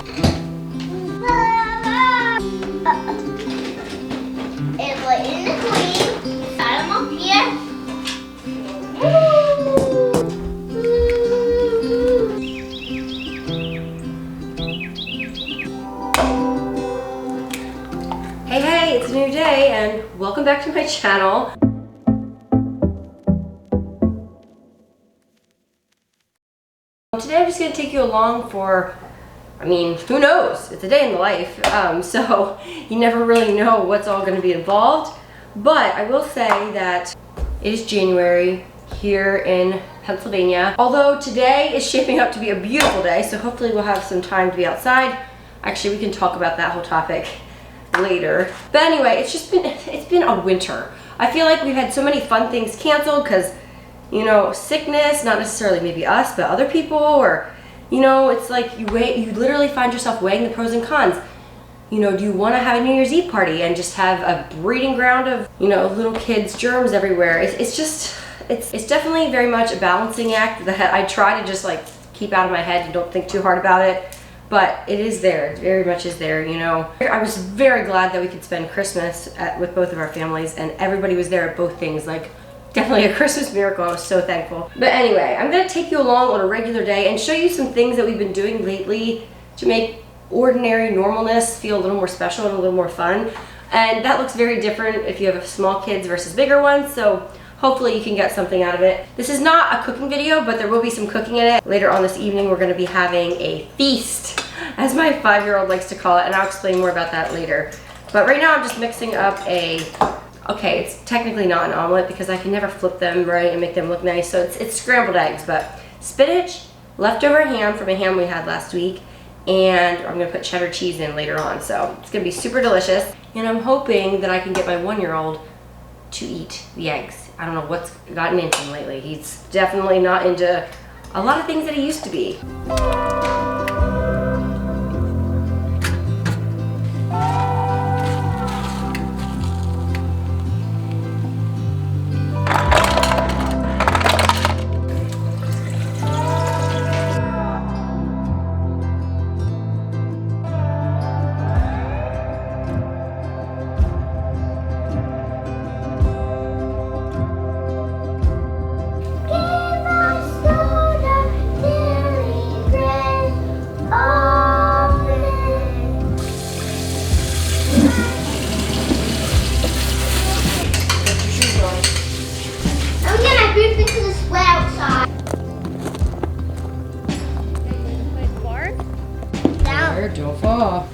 It's like in the queen. Got him up here. Hey, it's a new day and welcome back to my channel. Today I'm just going to take you along for, who knows? It's a day in the life, so you never really know what's all going to be involved. But I will say that it is January here in Pennsylvania. Although today is shaping up to be a beautiful day, so hopefully we'll have some time to be outside. Actually, we can talk about that whole topic later. But anyway, it's been a winter. I feel like we've had so many fun things canceled because, you know, sickness, not necessarily maybe us, but other people, or, you know, it's like you literally find yourself weighing the pros and cons. You know, do you want to have a New Year's Eve party and just have a breeding ground of, you know, little kids' germs everywhere? It's definitely very much a balancing act that I try to just like keep out of my head and don't think too hard about it. But it is there, it very much is there, you know. I was very glad that we could spend Christmas with both of our families and everybody was there at both things. Like, definitely a Christmas miracle. I was so thankful. But anyway, I'm gonna take you along on a regular day and show you some things that we've been doing lately to make ordinary normalness feel a little more special and a little more fun. And that looks very different if you have small kids versus bigger ones, so hopefully you can get something out of it. This is not a cooking video, but there will be some cooking in it. Later on this evening, we're gonna be having a feast, as my 5-year-old likes to call it, and I'll explain more about that later. But right now I'm just mixing up okay, it's technically not an omelet because I can never flip them right and make them look nice, so it's scrambled eggs, but spinach, leftover ham from a ham we had last week, and I'm gonna put cheddar cheese in later on, so it's gonna be super delicious. And I'm hoping that I can get my 1-year-old to eat the eggs. I don't know what's gotten into him lately. He's definitely not into a lot of things that he used to be. Don't fall.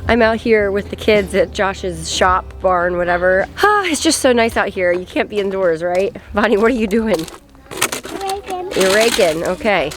I'm out here with the kids at Josh's shop, barn, whatever. It's just so nice out here. You can't be indoors, right? Bonnie, what are you doing? Raking. You're raking, okay.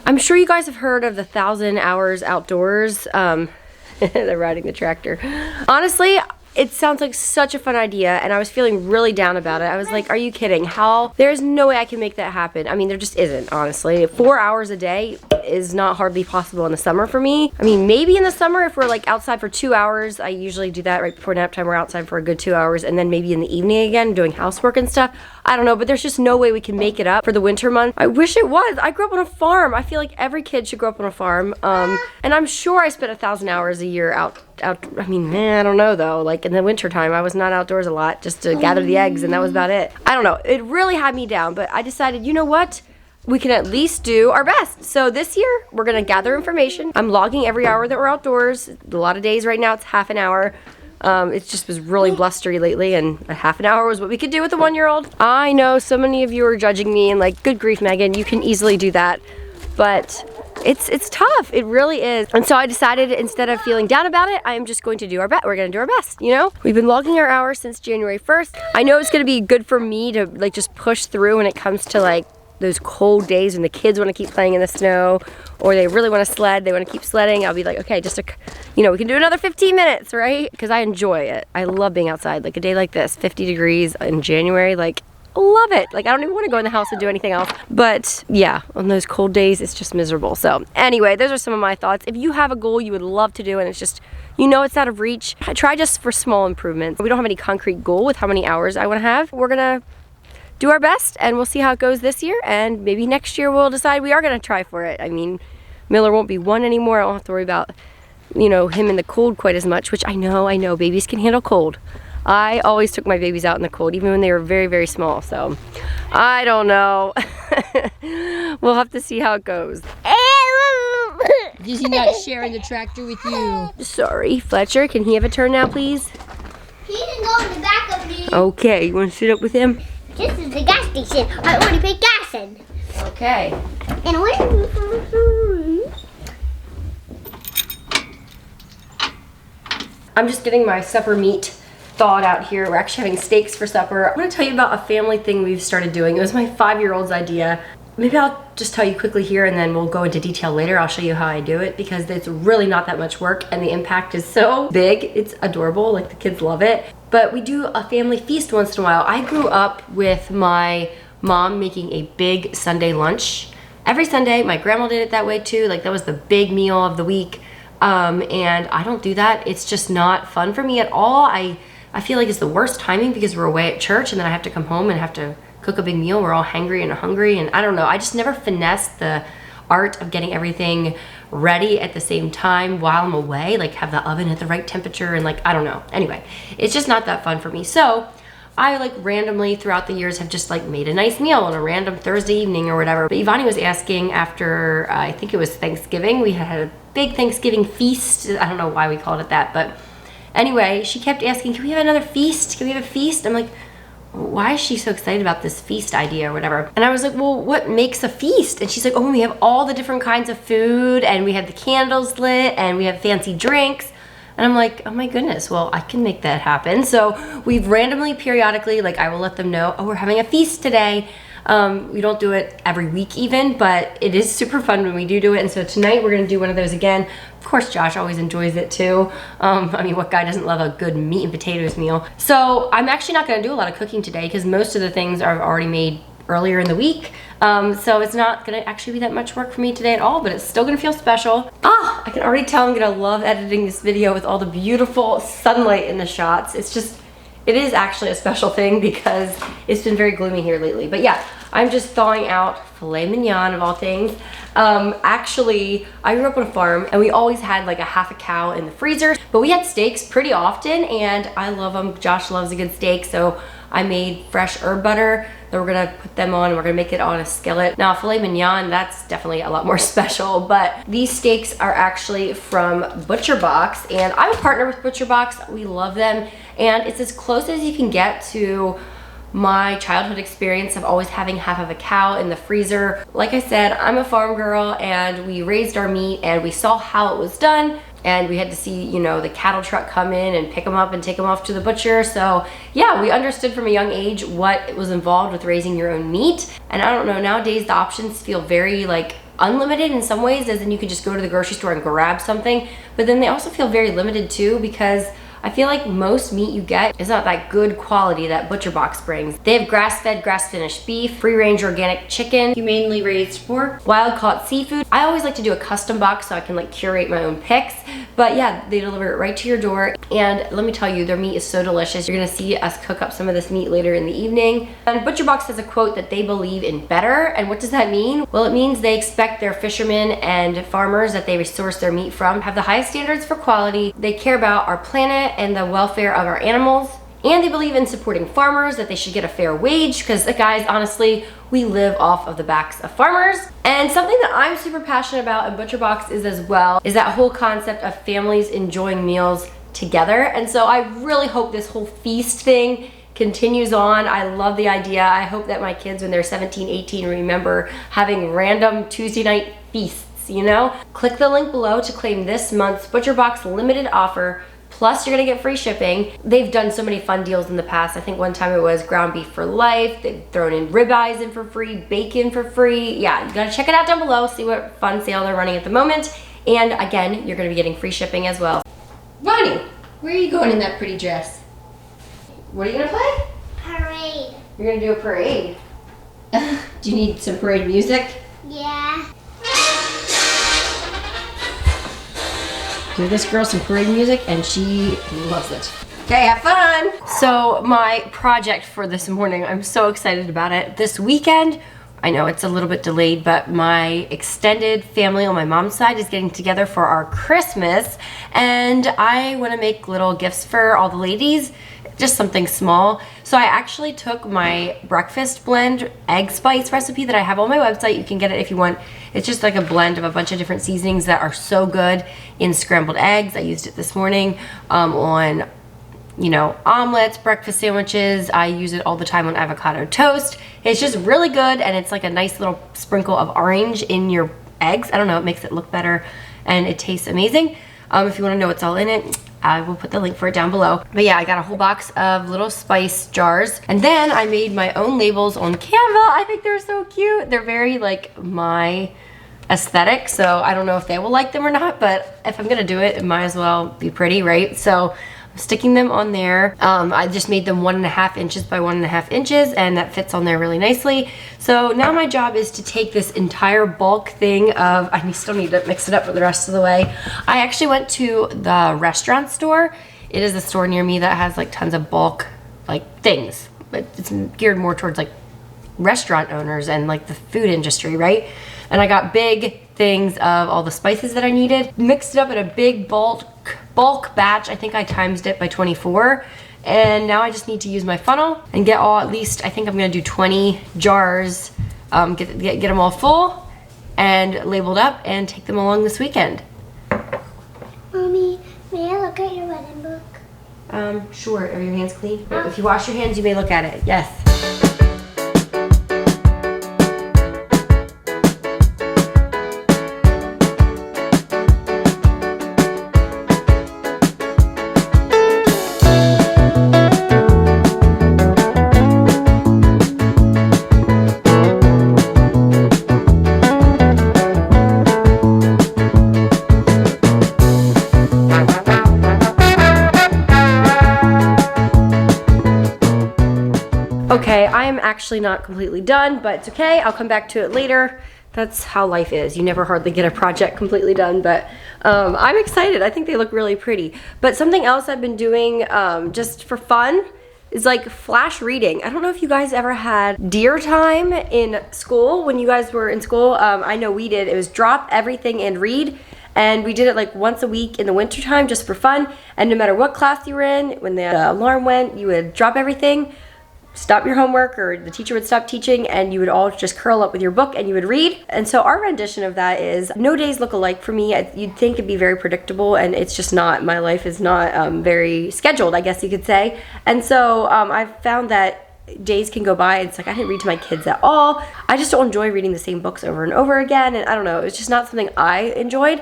I'm sure you guys have heard of the 1,000 hours outdoors. They're riding the tractor. Honestly, it sounds like such a fun idea, and I was feeling really down about it. I was like, are you kidding? How? There's no way I can make that happen. I mean, there just isn't, honestly. 4 hours a day is not hardly possible in the summer for me. I mean, maybe in the summer if we're like outside for 2 hours. I usually do that right before nap time. We're outside for a good 2 hours, and then maybe in the evening again doing housework and stuff. I don't know, but there's just no way we can make it up for the winter month. I wish it was. I grew up on a farm. I feel like every kid should grow up on a farm. And I'm sure I spent 1,000 hours a year out. I mean, I don't know though. Like in the winter time, I was not outdoors a lot just to gather the eggs, and that was about it. I don't know. It really had me down, but I decided, you know what? We can at least do our best. So this year, we're gonna gather information. I'm logging every hour that we're outdoors. A lot of days right now, it's half an hour. It just was really blustery lately, and a half an hour was what we could do with a 1-year-old. I know so many of you are judging me and like, good grief, Megan, you can easily do that. But it's tough, it really is. And so I decided instead of feeling down about it, I am just going to do our best. We're gonna do our best, you know? We've been logging our hours since January 1st. I know it's gonna be good for me to like just push through when it comes to like those cold days when the kids want to keep playing in the snow, or they really want to sled, they want to keep sledding. I'll be like, okay, just you know, we can do another 15 minutes, right? Because I enjoy it. I love being outside. Like a day like this, 50 degrees in January, like love it. Like I don't even want to go in the house and do anything else. But yeah, on those cold days, it's just miserable. So anyway, those are some of my thoughts. If you have a goal you would love to do and it's just, you know, it's out of reach, try just for small improvements. We don't have any concrete goal with how many hours I want to have. We're gonna do our best, and we'll see how it goes this year, and maybe next year we'll decide we are gonna try for it. I mean, Miller won't be 1 anymore. I don't have to worry about, you know, him in the cold quite as much, which I know, babies can handle cold. I always took my babies out in the cold, even when they were very, very small, so I don't know. We'll have to see how it goes. Is he not sharing the tractor with you? Sorry, Fletcher, can he have a turn now, please? He can go in the back of me. Okay, you want to sit up with him? This is the gas station. I want to put gas in. Okay. And I'm just getting my supper meat thawed out here. We're actually having steaks for supper. I'm gonna tell you about a family thing we've started doing. It was my 5-year-old's idea. Maybe I'll just tell you quickly here and then we'll go into detail later. I'll show you how I do it because it's really not that much work and the impact is so big. It's adorable, like the kids love it. But we do a family feast once in a while. I grew up with my mom making a big Sunday lunch. Every Sunday, my grandma did it that way too. Like that was the big meal of the week. And I don't do that. It's just not fun for me at all. I feel like it's the worst timing because we're away at church and then I have to come home and have to cook a big meal. We're all hangry and hungry and I don't know. I just never finessed the art of getting everything ready at the same time while I'm away, like have the oven at the right temperature and like, I don't know. Anyway, it's just not that fun for me. So I like randomly throughout the years have just like made a nice meal on a random Thursday evening or whatever. But Ivani was asking after, I think it was Thanksgiving, we had a big Thanksgiving feast. I don't know why we called it that, but anyway, she kept asking, can we have another feast? Can we have a feast? I'm like, why is she so excited about this feast idea or whatever? And I was like, well, what makes a feast? And she's like, oh, we have all the different kinds of food and we have the candles lit and we have fancy drinks. And I'm like, oh my goodness, well, I can make that happen. So we've randomly, periodically, like I will let them know, oh, we're having a feast today. We don't do it every week even, but it is super fun when we do it. And so tonight we're gonna do one of those again. Of course, Josh always enjoys it too. I mean, what guy doesn't love a good meat and potatoes meal? So I'm actually not gonna do a lot of cooking today because most of the things are already made earlier in the week. So it's not gonna actually be that much work for me today at all, but it's still gonna feel special. Ah, I can already tell I'm gonna love editing this video with all the beautiful sunlight in the shots. It's just, it is actually a special thing because it's been very gloomy here lately. But yeah, I'm just thawing out filet mignon of all things. Actually, I grew up on a farm and we always had like a half a cow in the freezer, but we had steaks pretty often and I love them. Josh loves a good steak, so I made fresh herb butter that we're gonna put them on and we're gonna make it on a skillet. Now filet mignon, that's definitely a lot more special, but these steaks are actually from ButcherBox and I'm a partner with ButcherBox. We love them and it's as close as you can get to my childhood experience of always having half of a cow in the freezer. Like I said, I'm a farm girl and we raised our meat and we saw how it was done and we had to see, you know, the cattle truck come in and pick them up and take them off to the butcher. So yeah, we understood from a young age what was involved with raising your own meat. And I don't know, nowadays the options feel very like unlimited in some ways, as in you can just go to the grocery store and grab something, but then they also feel very limited too because I feel like most meat you get is not that good quality that ButcherBox brings. They have grass-fed, grass-finished beef, free-range organic chicken, humanely raised pork, wild-caught seafood. I always like to do a custom box so I can like curate my own picks. But yeah, they deliver it right to your door. And let me tell you, their meat is so delicious. You're gonna see us cook up some of this meat later in the evening. And ButcherBox has a quote that they believe in better. And what does that mean? Well, it means they expect their fishermen and farmers that they source their meat from have the highest standards for quality. They care about our planet and the welfare of our animals. And they believe in supporting farmers, that they should get a fair wage, because guys, honestly, we live off of the backs of farmers. And something that I'm super passionate about in ButcherBox is as well, is that whole concept of families enjoying meals together. And so I really hope this whole feast thing continues on. I love the idea. I hope that my kids, when they're 17, 18, remember having random Tuesday night feasts, you know? Click the link below to claim this month's ButcherBox limited offer. Plus, you're gonna get free shipping. They've done so many fun deals in the past. I think one time it was ground beef for life. They've thrown in ribeyes in for free, bacon for free. Yeah, you gotta check it out down below, see what fun sale they're running at the moment. And again, you're gonna be getting free shipping as well. Vonnie, where are you going in that pretty dress? What are you gonna play? Parade. You're gonna do a parade. Do you need some parade music? Yeah. Give this girl some parade music and she loves it. Okay, have fun. So my project for this morning, I'm so excited about it. This weekend, I know it's a little bit delayed, but my extended family on my mom's side is getting together for our Christmas, and I want to make little gifts for all the ladies, just something small. So I actually took my breakfast blend egg spice recipe that I have on my website. You can get it if you want. It's just like a blend of a bunch of different seasonings that are so good in scrambled eggs. I used it this morning on, you know, omelets, breakfast sandwiches. I use it all the time on avocado toast. It's just really good, and it's like a nice little sprinkle of orange in your eggs. I don't know, it makes it look better, and it tastes amazing. If you want to know what's all in it, I will put the link for it down below. But yeah, I got a whole box of little spice jars, and then I made my own labels on Canva. I think they're so cute. They're very like my aesthetic, so I don't know if they will like them or not, but if I'm gonna do it, it might as well be pretty, right? So sticking them on there. I just made them 1.5 inches by 1.5 inches, and that fits on there really nicely. So now my job is to take this entire bulk thing of, I still need to mix it up for the rest of the way. I actually went to the restaurant store. It is a store near me that has like tons of bulk like things, but it's geared more towards like restaurant owners and like the food industry, right? And I got big things of all the spices that I needed, mixed it up in a big bulk batch. I think I times it by 24, and now I just need to use my funnel and get all, at least I think I'm gonna do 20 jars, get them all full and labeled up and take them along this weekend. Mommy, may I look at your wedding book? Sure. Are your hands clean? If you wash your hands, you may look at it. Yes. Okay, I am actually not completely done, but it's okay. I'll come back to it later. That's how life is. You never hardly get a project completely done, but I'm excited. I think they look really pretty. But something else I've been doing just for fun is like flash reading. I don't know if you guys ever had deer time in school when you guys were in school. I know we did. It was drop everything and read. And we did it like once a week in the winter time just for fun. And no matter what class you were in, when the alarm went, you would drop everything, stop your homework, or the teacher would stop teaching, and you would all just curl up with your book and you would read. And so our rendition of that is, no days look alike for me. You'd think it'd be very predictable, and it's just not. My life is not very scheduled, I guess you could say. And so I've found that days can go by, it's like I didn't read to my kids at all. I just don't enjoy reading the same books over and over again, and I don't know, it's just not something I enjoyed.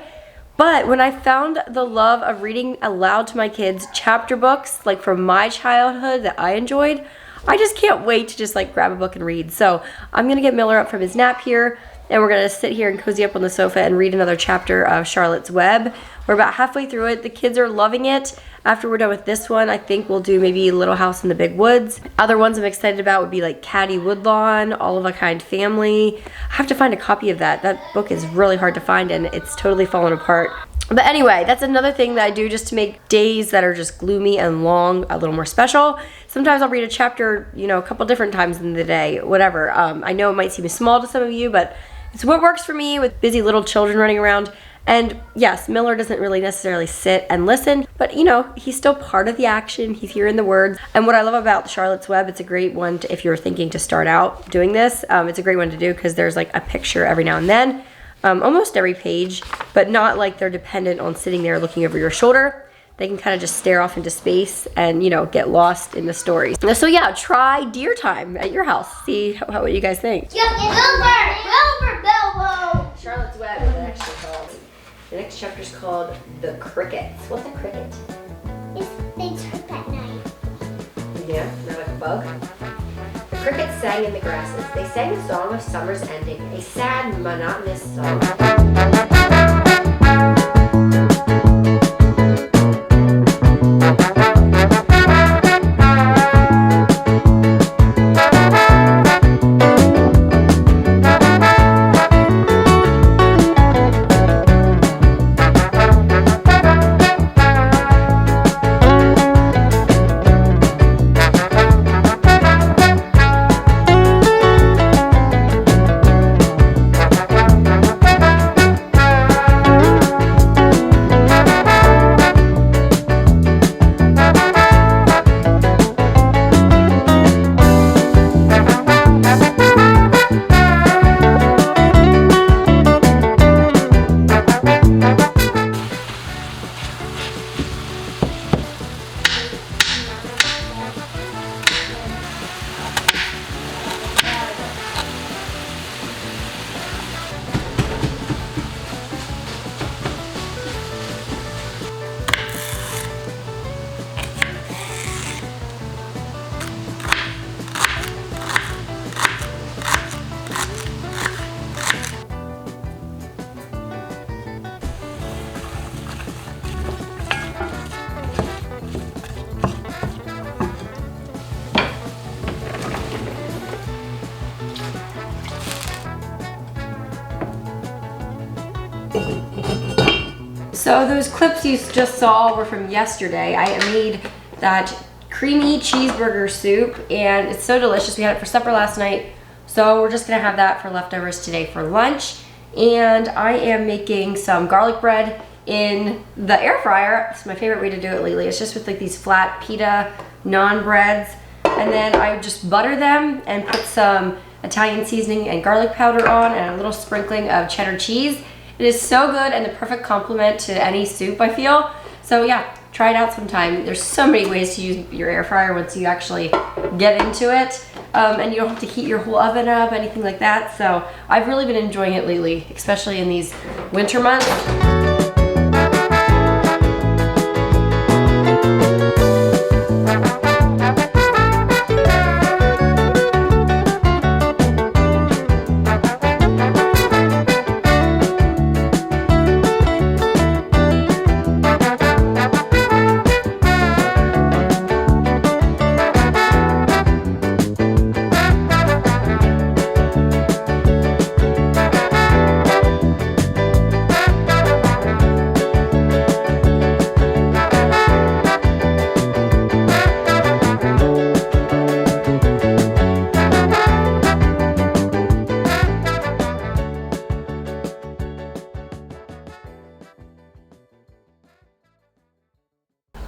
But when I found the love of reading aloud to my kids chapter books, like from my childhood that I enjoyed, I just can't wait to just like grab a book and read. So I'm gonna get Miller up from his nap here, and we're gonna sit here and cozy up on the sofa and read another chapter of Charlotte's Web. We're about halfway through it. The kids are loving it. After we're done with this one, I think we'll do maybe Little House in the Big Woods. Other ones I'm excited about would be like Caddy Woodlawn, All of a Kind Family. I have to find a copy of that. That book is really hard to find, and it's totally fallen apart. But anyway, that's another thing that I do just to make days that are just gloomy and long a little more special. Sometimes I'll read a chapter, you know, a couple different times in the day, whatever. I know it might seem small to some of you, but it's what works for me with busy little children running around. And yes, Miller doesn't really necessarily sit and listen, but you know, he's still part of the action. He's hearing the words. And what I love about Charlotte's Web, it's a great one to, if you're thinking to start out doing this, it's a great one to do because there's like a picture every now and then. Almost every page, but not like they're dependent on sitting there looking over your shoulder. They can kind of just stare off into space and, you know, get lost in the stories. So yeah, try deer time at your house. See what you guys think. Bilbo! Charlotte's Web is actually called. The next chapter is called The Crickets. What's a cricket? They chirp at night. Yeah, they're like a bug. The crickets sang in the grasses. They sang a song of summer's ending, a sad, monotonous song. So those clips you just saw were from yesterday. I made that creamy cheeseburger soup and it's so delicious. We had it for supper last night. So we're just gonna have that for leftovers today for lunch. And I am making some garlic bread in the air fryer. It's my favorite way to do it lately. It's just with like these flat pita naan breads. And then I just butter them and put some Italian seasoning and garlic powder on and a little sprinkling of cheddar cheese. It is so good and the perfect complement to any soup, I feel. So yeah, try it out sometime. There's so many ways to use your air fryer once you actually get into it. And you don't have to heat your whole oven up, anything like that. So I've really been enjoying it lately, especially in these winter months.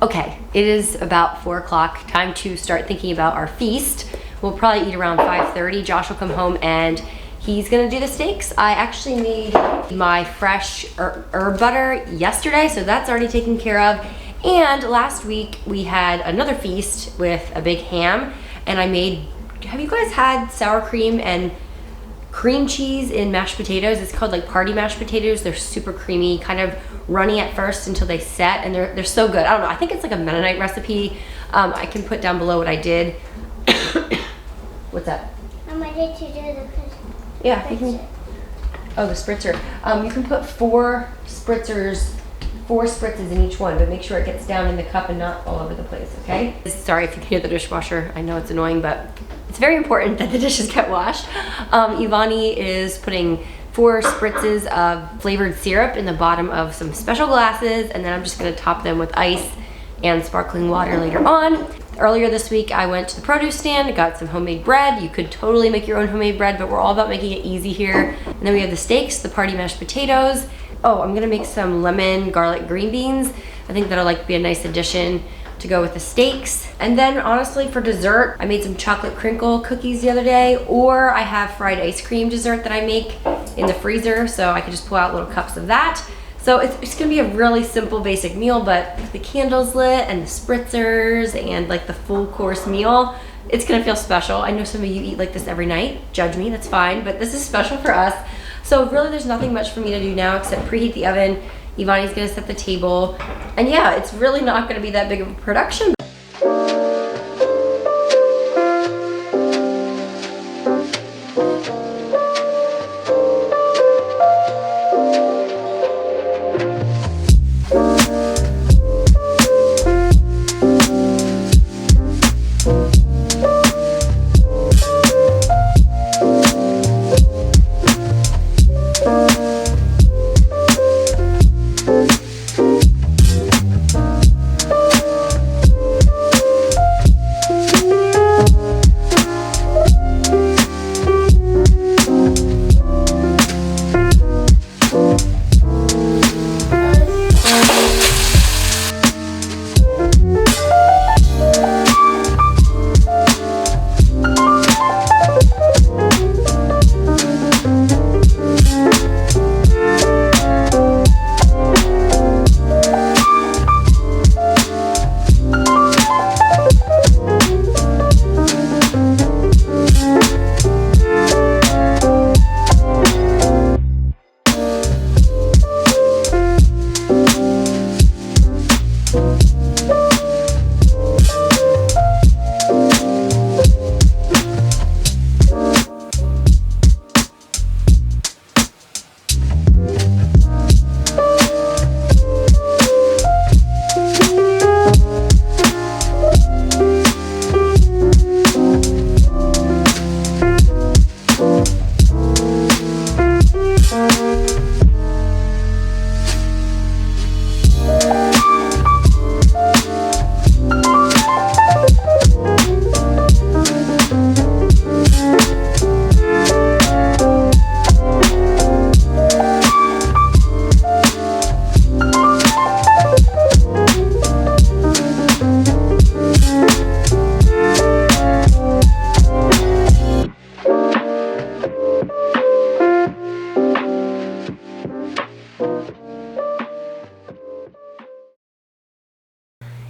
Okay, it is about 4 o'clock, time to start thinking about our feast. We'll probably eat around 5:30. Josh will come home and he's gonna do the steaks. I actually made my fresh herb butter yesterday, so that's already taken care of. And last week we had another feast with a big ham, and I made, have you guys had sour cream and cream cheese in mashed potatoes? It's called like party mashed potatoes. They're super creamy, kind of runny at first until they set, and they're so good. I don't know, I think it's like a Mennonite recipe. I can put down below what I did. What's that? I did to do the Yeah, you can. Oh, the spritzer. You can put 4 spritzes in each one, but make sure it gets down in the cup and not all over the place, okay? Sorry if you can hear the dishwasher. I know it's annoying, but it's very important that the dishes get washed. Ivani is putting 4 spritzes of flavored syrup in the bottom of some special glasses, and then I'm just gonna top them with ice and sparkling water later on. Earlier this week, I went to the produce stand, got some homemade bread. You could totally make your own homemade bread, but we're all about making it easy here. And then we have the steaks, the party mashed potatoes. Oh, I'm gonna make some lemon garlic green beans. I think that'll like be a nice addition to go with the steaks. And then honestly for dessert, I made some chocolate crinkle cookies the other day, or I have fried ice cream dessert that I make in the freezer, so I can just pull out little cups of that. So it's gonna be a really simple basic meal, but the candles lit and the spritzers and like the full course meal, it's gonna feel special. I know some of you eat like this every night. Judge me, that's fine, but this is special for us. So really there's nothing much for me to do now except preheat the oven. Ivani's gonna set the table. And yeah, it's really not gonna be that big of a production.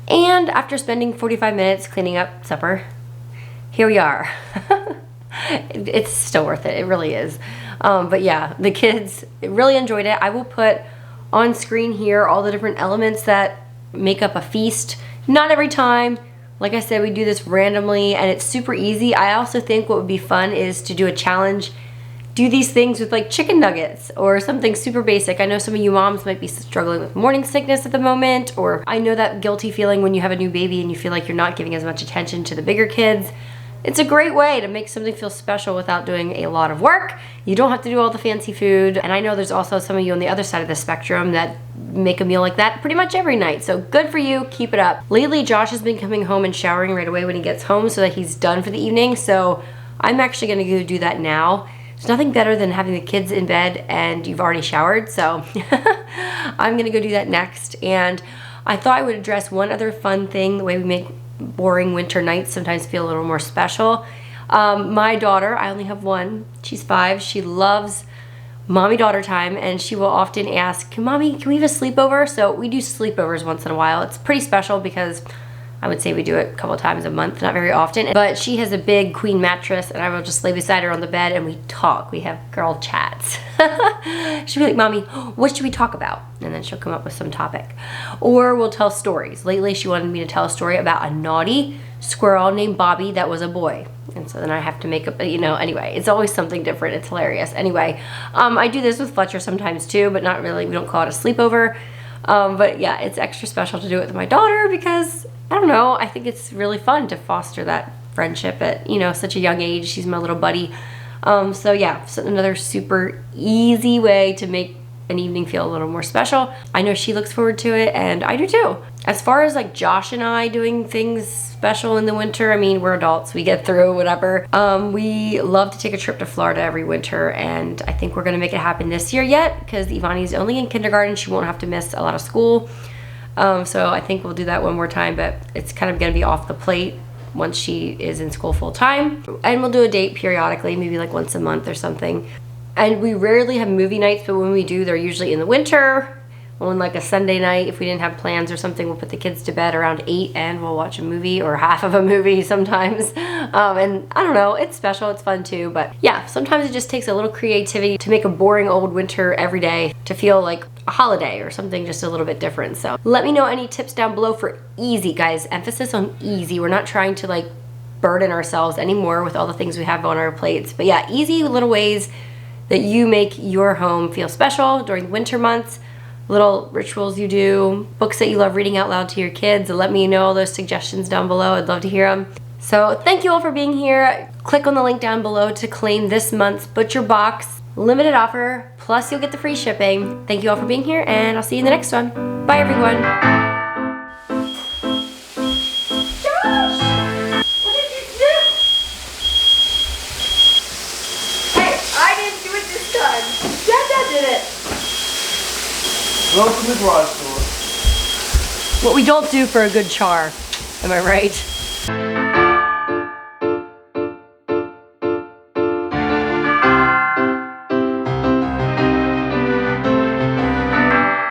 And after spending 45 minutes cleaning up supper, here we are. It's still worth it, it really is. But yeah, the kids really enjoyed it. I will put on screen here all the different elements that make up a feast. Not every time. Like I said, we do this randomly and it's super easy. I also think what would be fun is to do a challenge. Do these things with like chicken nuggets or something super basic. I know some of you moms might be struggling with morning sickness at the moment, or I know that guilty feeling when you have a new baby and you feel like you're not giving as much attention to the bigger kids. It's a great way to make something feel special without doing a lot of work. You don't have to do all the fancy food. And I know there's also some of you on the other side of the spectrum that make a meal like that pretty much every night. So good for you, keep it up. Lately, Josh has been coming home and showering right away when he gets home so that he's done for the evening. So I'm actually gonna go do that now. There's nothing better than having the kids in bed and you've already showered. So I'm gonna go do that next. And I thought I would address one other fun thing, the way we make boring winter nights sometimes feel a little more special. My daughter, I only have one, she's 5, she loves mommy-daughter time, and she will often ask, Mommy, can we have a sleepover? So we do sleepovers once in a while. It's pretty special because I would say we do it a couple times a month, not very often. But she has a big queen mattress and I will just lay beside her on the bed and we talk. We have girl chats. She'll be like, Mommy, what should we talk about? And then she'll come up with some topic. Or we'll tell stories. Lately she wanted me to tell a story about a naughty squirrel named Bobby that was a boy. And so then I have to make up, you know, anyway, it's always something different. It's hilarious. Anyway, I do this with Fletcher sometimes too, but not really. We don't call it a sleepover. But yeah, it's extra special to do it with my daughter because, I don't know, I think it's really fun to foster that friendship at, you know, such a young age. She's my little buddy. So yeah, so another super easy way to make an evening feel a little more special. I know she looks forward to it and I do too. As far as like Josh and I doing things special in the winter, I mean, we're adults, we get through whatever. We love to take a trip to Florida every winter and I think we're gonna make it happen this year yet because Ivani's only in kindergarten. She won't have to miss a lot of school. So I think we'll do that one more time, but it's kind of gonna be off the plate once she is in school full time. And we'll do a date periodically, maybe like once a month or something. And we rarely have movie nights, but when we do, they're usually in the winter. On like a Sunday night, if we didn't have plans or something, we'll put the kids to bed around 8 and we'll watch a movie or half of a movie sometimes. And I don't know, it's special, it's fun too. But yeah, sometimes it just takes a little creativity to make a boring old winter every day to feel like a holiday or something just a little bit different. So let me know any tips down below for easy, guys. Emphasis on easy. We're not trying to like burden ourselves anymore with all the things we have on our plates. But yeah, easy little ways that you make your home feel special during the winter months. Little rituals you do, books that you love reading out loud to your kids. Let me know all those suggestions down below. I'd love to hear them. So thank you all for being here. Click on the link down below to claim this month's ButcherBox limited offer, plus you'll get the free shipping. Thank you all for being here and I'll see you in the next one. Bye everyone. Josh! What did you do? Hey, I didn't do it this time. Dad did it. Welcome to the garage store. What we don't do for a good char, am I right?